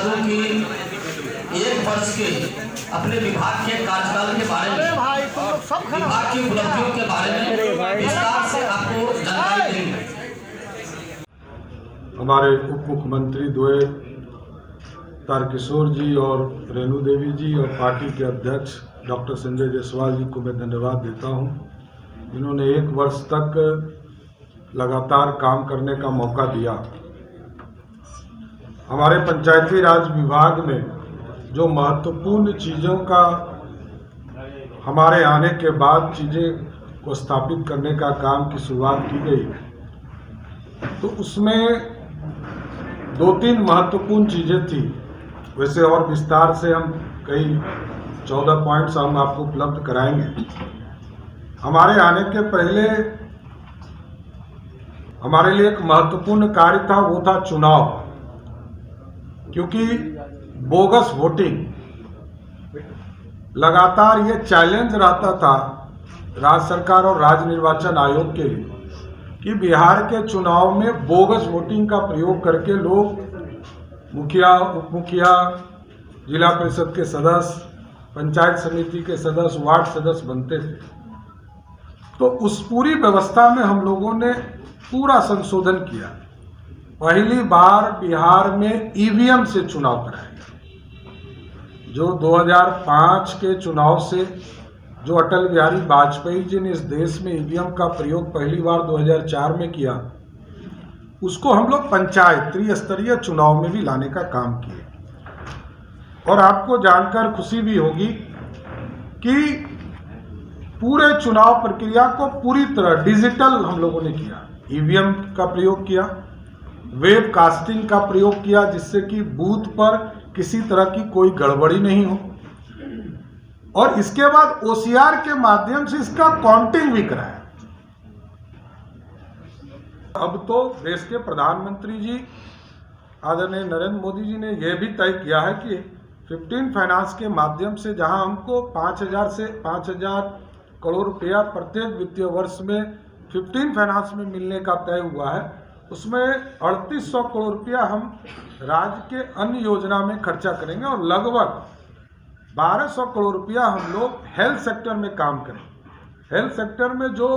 जो कि एक वर्ष के अपने विभाग के कार्यकाल के बारे में, विभाग की उपलब्धियों के बारे में विस्तार से आपको जानकारी देंगे। हमारे उप मुख्यमंत्री द्वय तारकिशोर जी और रेणु देवी जी और पार्टी के अध्यक्ष डॉक्टर संजय जायसवाल जी को मैं धन्यवाद देता हूं, जिन्होंने एक वर्ष तक लगातार काम करने का मौका दिया। हमारे पंचायती राज विभाग में जो महत्वपूर्ण चीज़ों का हमारे आने के बाद चीज़ें को स्थापित करने का काम की शुरुआत की गई, तो उसमें 2-3 महत्वपूर्ण चीज़ें थी। वैसे और विस्तार से हम कई 14 पॉइंट्स हम आपको उपलब्ध कराएंगे। हमारे आने के पहले हमारे लिए एक महत्वपूर्ण कार्य था, वो था चुनाव, क्योंकि बोगस वोटिंग लगातार ये चैलेंज रहता था राज्य सरकार और राज्य निर्वाचन आयोग के लिए कि बिहार के चुनाव में बोगस वोटिंग का प्रयोग करके लोग मुखिया, उप मुखिया, जिला परिषद के सदस्य, पंचायत समिति के सदस्य, वार्ड सदस्य बनते थे। तो उस पूरी व्यवस्था में हम लोगों ने पूरा संशोधन किया। पहली बार बिहार में ईवीएम से चुनाव कराया, जो 2005 के चुनाव से जो अटल बिहारी वाजपेयी जी ने इस देश में ईवीएम का प्रयोग पहली बार 2004 में किया, उसको हम लोग पंचायत त्रिस्तरीय चुनाव में भी लाने का काम किए। और आपको जानकर खुशी भी होगी कि पूरे चुनाव प्रक्रिया को पूरी तरह डिजिटल हम लोगों ने किया। ईवीएम का प्रयोग किया, वेब कास्टिंग का प्रयोग किया, जिससे कि बूथ पर किसी तरह की कोई गड़बड़ी नहीं हो, और इसके बाद ओसीआर के माध्यम से इसका काउंटिंग भी कराया। अब तो देश के प्रधानमंत्री जी आदरणीय नरेंद्र मोदी जी ने यह भी तय किया है कि 15 फाइनेंस के माध्यम से जहां हमको 5,000 से 5,000 करोड़ रुपया प्रत्येक वित्तीय वर्ष में 15 फाइनेंस में मिलने का तय हुआ है, उसमें 3800 करोड़ रुपया हम राज्य के अन्य योजना में खर्चा करेंगे और लगभग 1200 करोड़ रुपया हम लोग हेल्थ सेक्टर में काम करेंगे। हेल्थ सेक्टर में जो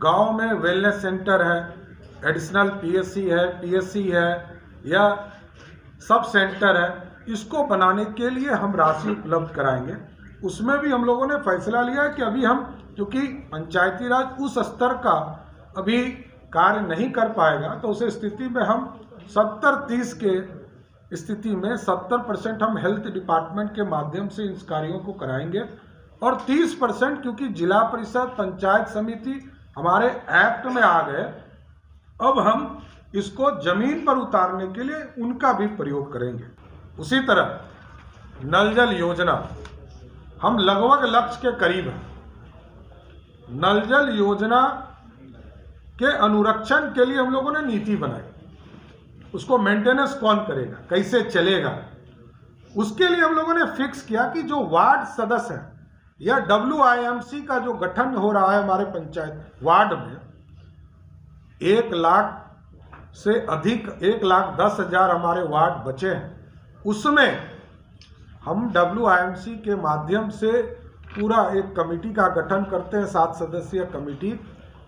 गांव में वेलनेस सेंटर है, एडिशनल पीएससी है, टीएससी है या सब सेंटर है, इसको बनाने के लिए हम राशि उपलब्ध कराएंगे। उसमें भी हम लोगों ने फैसला लिया है कि अभी हम, क्योंकि पंचायती राज उस स्तर का अभी कार्य नहीं कर पाएगा, तो उस स्थिति में हम 70-30 के स्थिति में 70% हम हेल्थ डिपार्टमेंट के माध्यम से इन कार्यों को कराएंगे और 30% क्योंकि जिला परिषद, पंचायत समिति हमारे एक्ट में आ गए, अब हम इसको जमीन पर उतारने के लिए उनका भी प्रयोग करेंगे। उसी तरह नल जल योजना हम लगभग लक्ष्य के करीब हैं। नल जल योजना के अनुरक्षण के लिए हम लोगों ने नीति बनाई, उसको मेंटेनेंस कौन करेगा, कैसे चलेगा, उसके लिए हम लोगों ने फिक्स किया कि जो वार्ड सदस्य हैं या WIMC का जो गठन हो रहा है हमारे पंचायत वार्ड में, 1 लाख से अधिक 1,10,000 हमारे वार्ड बचे हैं, उसमें हम WIMC के माध्यम से पूरा एक कमेटी का गठन करते हैं, 7 सदस्यीय कमेटी,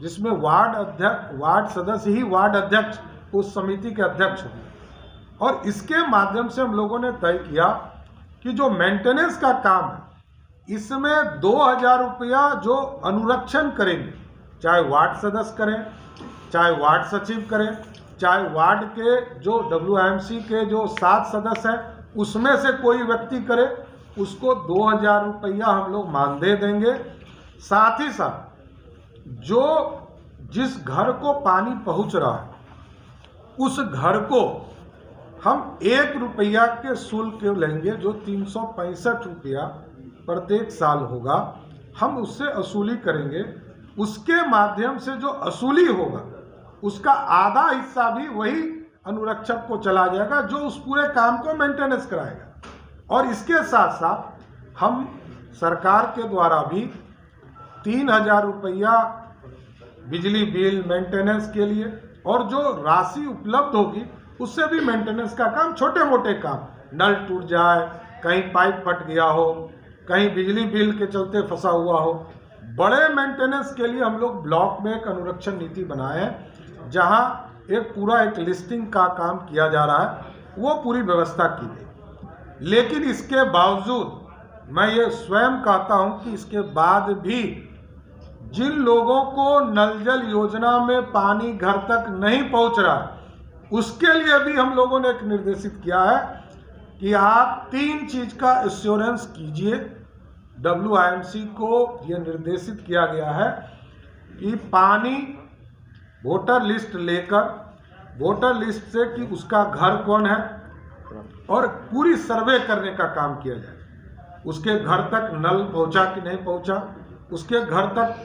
जिसमें वार्ड सदस्य ही वार्ड अध्यक्ष उस समिति के अध्यक्ष होंगे। और इसके माध्यम से हम लोगों ने तय किया कि जो मेंटेनेंस का काम है, इसमें 2,000 रुपया जो अनुरक्षण करेंगे, चाहे वार्ड सदस्य करें, चाहे वार्ड सचिव करें, चाहे वार्ड के जो WIMC के जो 7 सदस्य हैं उसमें से कोई व्यक्ति करे, उसको 2,000 रुपया हम लोग मानदेय देंगे। साथ ही साथ जो जिस घर को पानी पहुंच रहा है, उस घर को हम 1 रुपया के शुल्क लेंगे, जो 365 रुपया प्रत्येक साल होगा, हम उससे वसूली करेंगे। उसके माध्यम से जो वसूली होगा उसका आधा हिस्सा भी वही अनुरक्षक को चला जाएगा, जो उस पूरे काम को मेंटेनेंस कराएगा। और इसके साथ साथ हम सरकार के द्वारा भी 3,000 रुपया बिजली बिल मेंटेनेंस के लिए, और जो राशि उपलब्ध होगी उससे भी मेंटेनेंस का काम, छोटे मोटे काम नल टूट जाए, कहीं पाइप फट गया हो, कहीं बिजली बिल के चलते फंसा हुआ हो। बड़े मेंटेनेंस के लिए हम लोग ब्लॉक में एक अनुरक्षण नीति बनाए हैं, जहां एक लिस्टिंग का काम किया जा रहा है, वो पूरी व्यवस्था की गई। लेकिन इसके बावजूद मैं ये स्वयं कहता हूं कि इसके बाद भी जिन लोगों को नल जल योजना में पानी घर तक नहीं पहुंच रहा, उसके लिए भी हम लोगों ने एक निर्देशित किया है कि आप 3 चीज का एश्योरेंस कीजिए। WIMC को यह निर्देशित किया गया है कि पानी वोटर लिस्ट लेकर, वोटर लिस्ट से कि उसका घर कौन है और पूरी सर्वे करने का काम किया जाए। उसके घर तक नल पहुंचा कि नहीं पहुंचा, उसके घर तक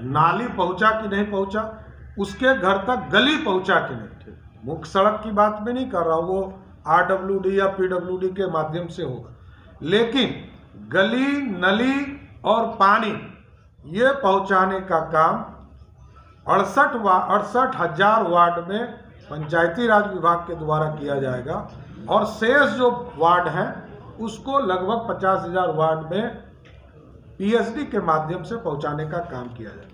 नाली पहुंचा कि नहीं पहुंचा, उसके घर तक गली पहुंचा कि नहीं। मुख्य सड़क की बात में नहीं कर रहा, वो RWD या PWD के माध्यम से होगा, लेकिन गली नली और पानी ये पहुंचाने का काम 68,000 वार्ड में पंचायती राज विभाग के द्वारा किया जाएगा, और शेष जो वार्ड हैं उसको लगभग 50,000 वार्ड में PSD के माध्यम से पहुंचाने का काम किया जाएगा।